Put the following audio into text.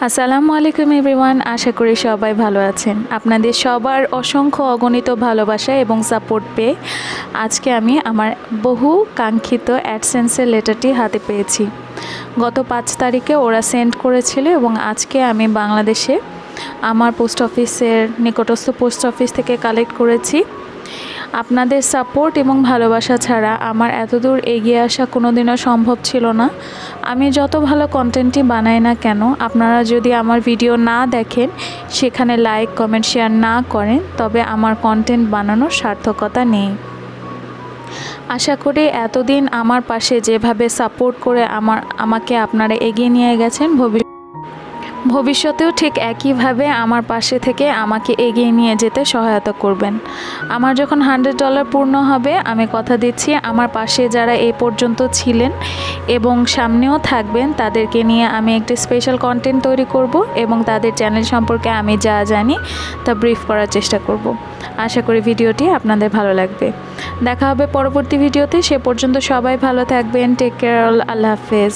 আসসালামু আলাইকুম এভরিওয়ান, আশা করি সবাই ভালো আছেন। আপনাদের সবার অসংখ্য অগণিত ভালোবাসা এবং সাপোর্ট পেয়ে আজকে আমি আমার বহু কাঙ্ক্ষিত অ্যাডসেন্সের লেটারটি হাতে পেয়েছি। গত 5 তারিখে ওরা সেন্ড করেছিল এবং আজকে আমি বাংলাদেশে আমার পোস্ট অফিসের নিকটস্থ পোস্ট অফিস থেকে কালেক্ট করেছি। আপনাদের সাপোর্ট এবং ভালোবাসা ছাড়া আমার এতদূর এগিয়ে আসা কোনোদিনও সম্ভব ছিল না। আমি যত ভালো কন্টেন্টই বানাই না কেন, আপনারা যদি আমার ভিডিও না দেখেন, সেখানে লাইক কমেন্ট শেয়ার না করেন, তবে আমার কন্টেন্ট বানানোর সার্থকতা নেই। আশা করি এতদিন আমার পাশে যেভাবে সাপোর্ট করে আমাকে আপনারা এগিয়ে নিয়ে গেছেন, ভবিষ্যতেও ঠিক একইভাবে আমার পাশে থেকে আমাকে এগিয়ে নিয়ে যেতে সহায়তা করবেন। আমার যখন $100 পূর্ণ হবে, আমি কথা দিচ্ছি আমার পাশে যারা এই পর্যন্ত ছিলেন এবং সামনেও থাকবেন, তাদেরকে নিয়ে আমি একটি স্পেশাল কন্টেন্ট তৈরি করব এবং তাদের চ্যানেল সম্পর্কে আমি যা জানি তা ব্রিফ করার চেষ্টা করব। আশা করি ভিডিওটি আপনাদের ভালো লাগবে। দেখা হবে পরবর্তী ভিডিওতে। সে পর্যন্ত সবাই ভালো থাকবেন। Take care. আল্লাহ হাফেজ।